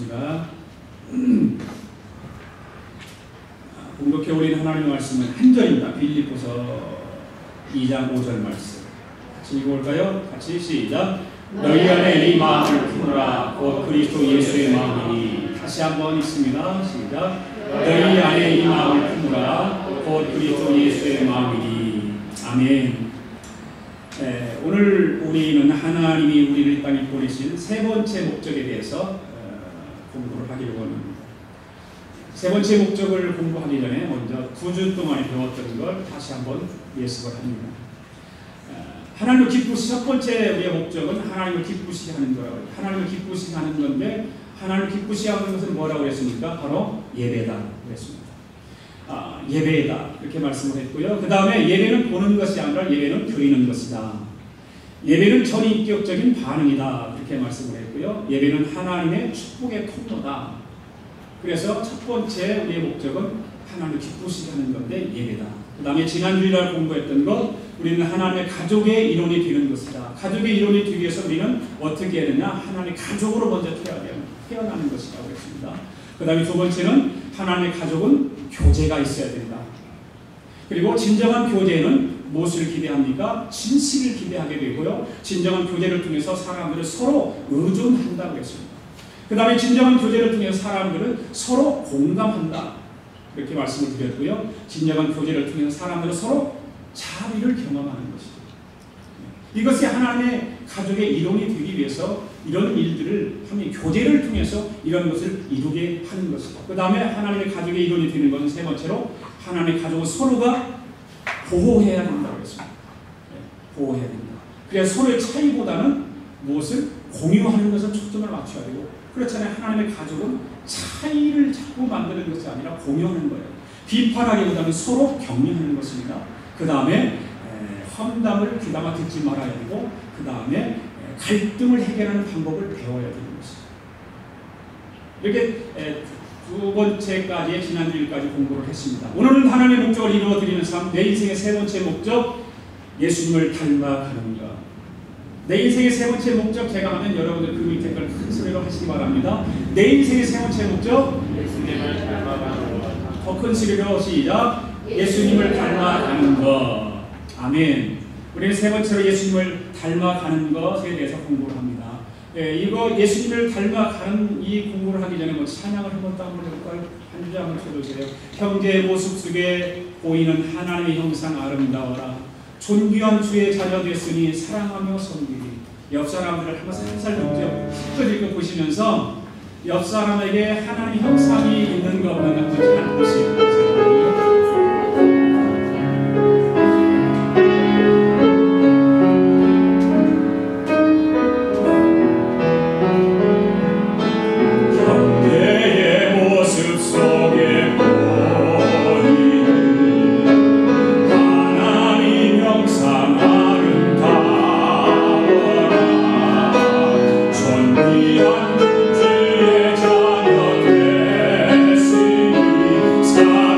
읽겠습니다. 공독해 올린 하나님의 말씀은 한 절입니다. 빌립보서 2장 5절 말씀. 같이 읽어볼까요? 같이 시작. 너희 안에 이 마음을 품으라. 곧 그리스도 예수의 마음이니. 다시 한번 읽습니다. 시작. 너희 안에 이 마음을 품으라. 곧 그리스도 예수의 마음이니. 아멘. 오늘 우리는 하나님이 우리를 이 땅에 보내신 세 번째 목적에 대해서 공부를 하기로 합니다. 세 번째 목적을 공부하기 전에 먼저 9주 동안에 배웠던 걸 다시 한번 예습을 합니다. 하나님을 첫 번째 우리의 목적은 하나님을 기쁘시게 하는 거예요. 하나님을 기쁘시게 하는 건데, 하나님을 기쁘시게 하는 것은 뭐라고 그랬습니까? 바로 예배다 그랬습니다. 예배다 이렇게 말씀을 했고요. 그 다음에 예배는 보는 것이 아니라 예배는 드리는 것이다. 예배는 전인격적인 반응이다 이렇게 말씀을 했고요. 예배는 하나님의 축복의 통로다. 그래서 첫 번째 우리의 목적은 하나님을 기쁘시게 하는 건데 예배다. 그 다음에 지난주일날 공부했던 것, 우리는 하나님의 가족의 일원이 되는 것이다. 가족의 일원이 되기 위해서 우리는 어떻게 해야 되냐? 하나님의 가족으로 먼저 태어나는 것이라고 했습니다. 그 다음에 두 번째는 하나님의 가족은 교제가 있어야 된다. 그리고 진정한 교제는 무엇을 기대합니까? 진실을 기대하게 되고요. 진정한 교제를 통해서 사람들은 서로 의존한다고 했습니다. 그 다음에 진정한 교제를 통해서 사람들은 서로 공감한다. 이렇게 말씀을 드렸고요. 진정한 교제를 통해서 사람들은 서로 자비를 경험하는 것이죠. 이것이 하나님의 가족의 일원이 되기 위해서 이런 일들을 하나님 교제를 통해서 이런 것을 이루게 하는 것이죠. 그 다음에 하나님의 가족의 일원이 되는 것은 세 번째로 하나님의 가족은 서로가 보호해야 된다고 했습니다. 보호해야 된다. 그래서 서로의 차이보다는 무엇을 공유하는 것을 초점을 맞춰야 되고, 그렇잖아요. 하나님의 가족은 차이를 자꾸 만드는 것이 아니라 공유하는 거예요. 비판하기보다는 서로 격려하는 것입니다. 그 다음에 험담을 귀담아 듣지 말아야 되고, 그 다음에 갈등을 해결하는 방법을 배워야 되는 것이죠. 이렇게 두 번째까지 지난주일까지 공부를 했습니다. 오늘은 하나님의 목적을 이루어드리는 삶, 내 인생의 세 번째 목적, 예수님을 닮아가는 것. 내 인생의 세 번째 목적, 제가 하면 여러분들 그 밑에 걸 큰 소리로 하시기 바랍니다. 내 인생의 세 번째 목적, 예수님을 닮아가는 것. 더 큰 소리로 시작. 예수님을 닮아가는 것. 아멘. 우리는 세 번째로 예수님을 닮아가는 것에 대해서 공부를 합니다. 이거 예수님을 닮아가는 이 공부를 하기 전에 찬양을 한번 해볼까요? 한 주제 한번 쳐주세요. 형제의 모습 속에 보이는 하나님의 형상 아름다워라. 존귀한 주의 자녀 됐으니 사랑하며 섬기리. 옆 사람들을 한번 살살 짚어지고 보시면서 옆 사람에게 하나님의 형상이 있는 거 없는 거 잘 보시고 God.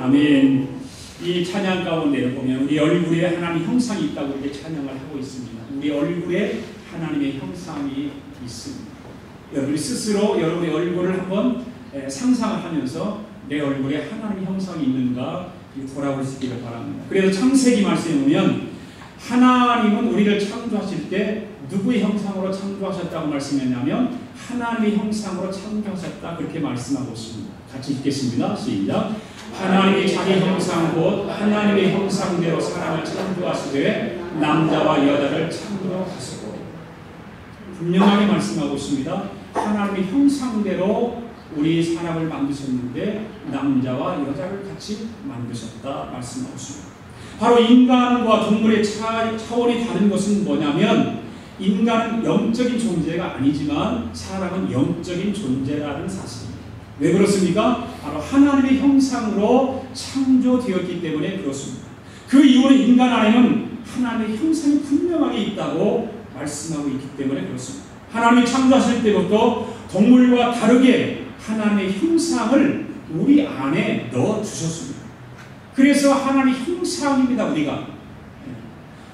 아멘. 이 찬양 가운데 보면 우리 얼굴에 하나님 형상이 있다고 이렇게 찬양을 하고 있습니다. 우리 얼굴에 하나님의 형상이 있습니다. 여러분이 스스로 여러분의 얼굴을 한번 상상을 하면서 내 얼굴에 하나님의 형상이 있는가 돌아볼 수 있기를 바랍니다. 그래서 창세기 말씀에 보면 하나님은 우리를 창조하실 때 누구의 형상으로 창조하셨다고 말씀했냐면 하나님의 형상으로 창조하셨다 그렇게 말씀하고 있습니다. 같이 읽겠습니다. 시작. 하나님이 자기 형상 곧 하나님의 형상대로 사람을 창조하시되 남자와 여자를 창조하시고 분명하게 말씀하고 있습니다. 하나님의 형상대로 우리 사람을 만드셨는데 남자와 여자를 같이 만드셨다 말씀하고 있습니다. 바로 인간과 동물의 차원이 다른 것은 뭐냐면 인간은 영적인 존재가 아니지만 사람은 영적인 존재라는 사실입니다. 왜 그렇습니까? 바로 하나님의 형상으로 창조되었기 때문에 그렇습니다. 그 이유는 인간 안에는 하나님의 형상이 분명하게 있다고 말씀하고 있기 때문에 그렇습니다. 하나님이 창조하실 때부터 동물과 다르게 하나님의 형상을 우리 안에 넣어주셨습니다. 그래서 하나님의 형상입니다.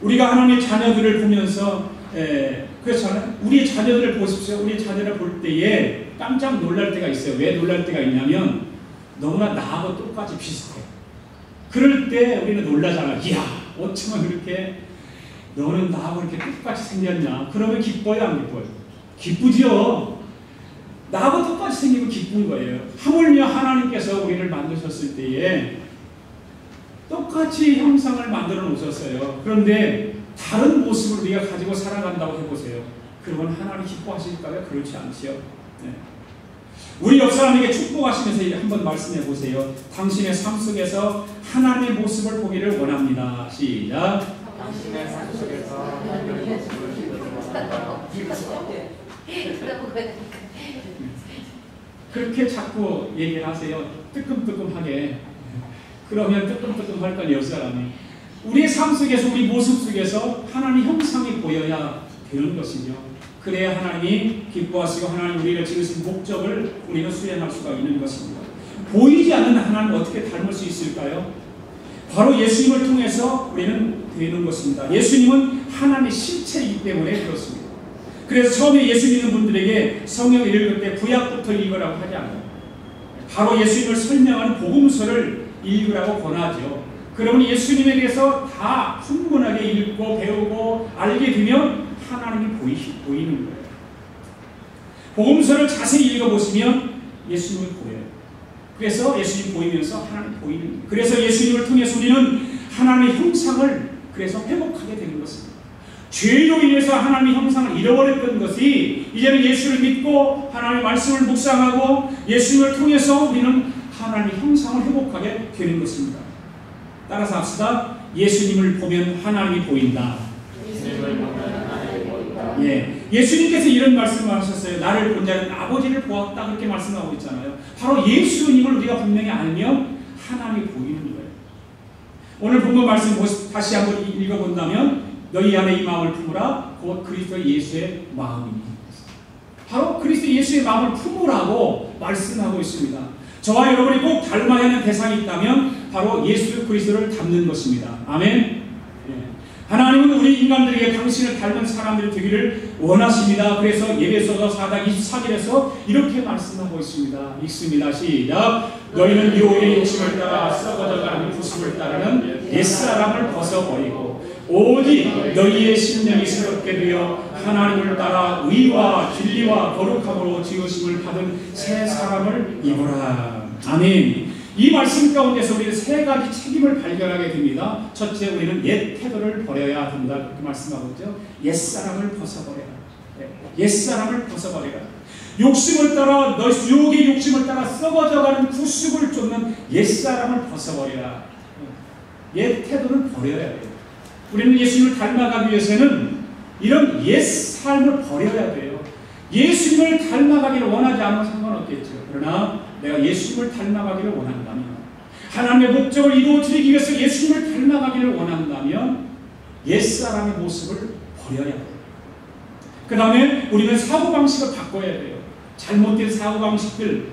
우리가 하나님의 자녀들을 보면서 그렇잖아요. 우리의 자녀들을 보십시오. 우리의 자녀를 볼 때에 깜짝 놀랄 때가 있어요. 왜 놀랄 때가 있냐면 너무나 나하고 똑같이 비슷해. 그럴 때 우리는 놀라잖아. 이야 어쩌면 그렇게 너는 나하고 이렇게 똑같이 생겼냐. 그러면 기뻐요 안 기뻐요? 기쁘지요. 나하고 똑같이 생기면 기쁜 거예요. 하물며 하나님께서 우리를 만드셨을 때에 똑같이 형상을 만들어 놓으셨어요. 그런데 다른 모습을 우리가 가지고 살아간다고 해보세요. 그러면 하나님 기뻐하실까요? 그렇지 않지요. 네. 우리 옆 사람에게 축복하시면서 한번 말씀해 보세요. 당신의 삶 속에서 하나님의 모습을 보기를 원합니다. 시작. 당신의 삶 속에서 하나님의 모습을 그렇게 자꾸 얘기를 하세요. 뜨끔뜨끔하게. 그러면 뜨끔뜨끔할 건 옆 사람이. 우리의 삶 속에서 우리 모습 속에서 하나님 형상이 보여야 되는 것이죠. 그래야 하나님이 기뻐하시고 하나님 우리를 지으신 목적을 우리는 수행할 수가 있는 것입니다. 보이지 않는 하나님을 어떻게 닮을 수 있을까요? 바로 예수님을 통해서 우리는 되는 것입니다. 예수님은 하나님의 실체이기 때문에 그렇습니다. 그래서 처음에 예수 믿는 분들에게 성경을 읽을 때 구약부터 읽으라고 하지 않아요. 바로 예수님을 설명하는 복음서를 읽으라고 권하죠. 그러면 예수님에 대해서 다 충분하게 읽고 배우고 알게 되면 하나님이 보이는 거예요. 복음서를 자세히 읽어보시면 예수님이 보여요. 그래서 예수님 보이면서 하나님 보이는 거예요. 그래서 예수님을 통해서 우리는 하나님의 형상을 그래서 회복하게 되는 것입니다. 죄로 인해서 하나님의 형상을 잃어버렸던 것이 이제는 예수를 믿고 하나님의 말씀을 묵상하고 예수님을 통해서 우리는 하나님의 형상을 회복하게 되는 것입니다. 따라서 합시다. 예수님을 보면 하나님이 보인다. 예, 예수님께서 이런 말씀을 하셨어요. 나를 본 자는 아버지를 보았다 그렇게 말씀하고 있잖아요. 바로 예수님을 우리가 분명히 알면 하나님이 보이는 거예요. 오늘 본문 말씀 다시 한번 읽어본다면 너희 안에 이 마음을 품으라 곧 그리스도 예수의 마음입니다. 바로 그리스도 예수의 마음을 품으라고 말씀하고 있습니다. 저와 여러분이 꼭 닮아야 하는 대상이 있다면 바로 예수 그리스도를 닮는 것입니다. 아멘. 하나님은 우리 인간들에게 당신을 닮은 사람들이 되기를 원하십니다. 그래서 예배소서 4장 24절에서 이렇게 말씀하고 있습니다. 읽습니다. 시작. 너희는 유혹의 욕심을 따라 썩어져가는 구습을 따르는 옛사람을 벗어버리고 오직 너희의 심령이 새롭게 되어 하나님을 따라 의와 진리와 거룩함으로 지으심을 받은 새 사람을 입으라. 아멘. 이 말씀 가운데서 우리는 세 가지 책임을 발견하게 됩니다. 첫째, 우리는 옛 태도를 버려야 된다. 그렇게 말씀하고 있죠. 옛사람을 벗어버려라. 옛사람을 벗어버려라. 욕심을 따라, 너 유혹의 욕심을 따라 썩어져가는 구습을 쫓는 옛사람을 벗어버려라. 옛 태도를 버려야 돼요. 우리는 예수님을 닮아가기 위해서는 이런 옛 삶을 버려야 돼요. 예수님을 닮아가기를 원하지 않으면 상관없겠죠. 그러나 내가 예수님을 닮아가기를 원한다면, 하나님의 목적을 이루어드리기 위해서 예수님을 닮아가기를 원한다면 옛사람의 모습을 버려야 돼요. 그 다음에 우리는 사고방식을 바꿔야 돼요. 잘못된 사고방식들,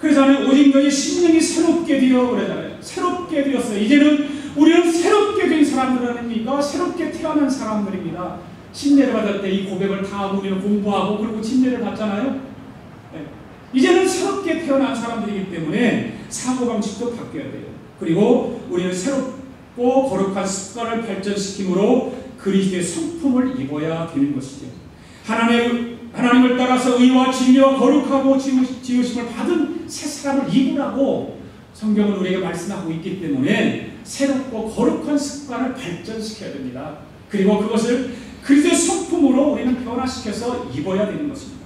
그러잖아요. 오직 너희 심령이 새롭게 되어 그러잖아요. 새롭게 되었어요. 이제는 우리는 새롭게 된 사람들 아닙니까? 새롭게 태어난 사람들입니다. 침례를 받을 때 이 고백을 다 하고 우리는 공부하고 그리고 침례를 받잖아요. 네. 이제는 새롭게 태어난 사람들이기 때문에 사고방식도 바뀌어야 돼요. 그리고 우리는 새롭고 거룩한 습관을 발전시킴으로 그리스도의 성품을 입어야 되는 것이죠. 하나님을 따라서 의와 진리와 거룩하고 지으심을 받은 새 사람을 입으라고 성경은 우리에게 말씀하고 있기 때문에 새롭고 거룩한 습관을 발전시켜야 됩니다. 그리고 그것을 그리스도의 성품으로 우리는 변화시켜서 입어야 되는 것입니다.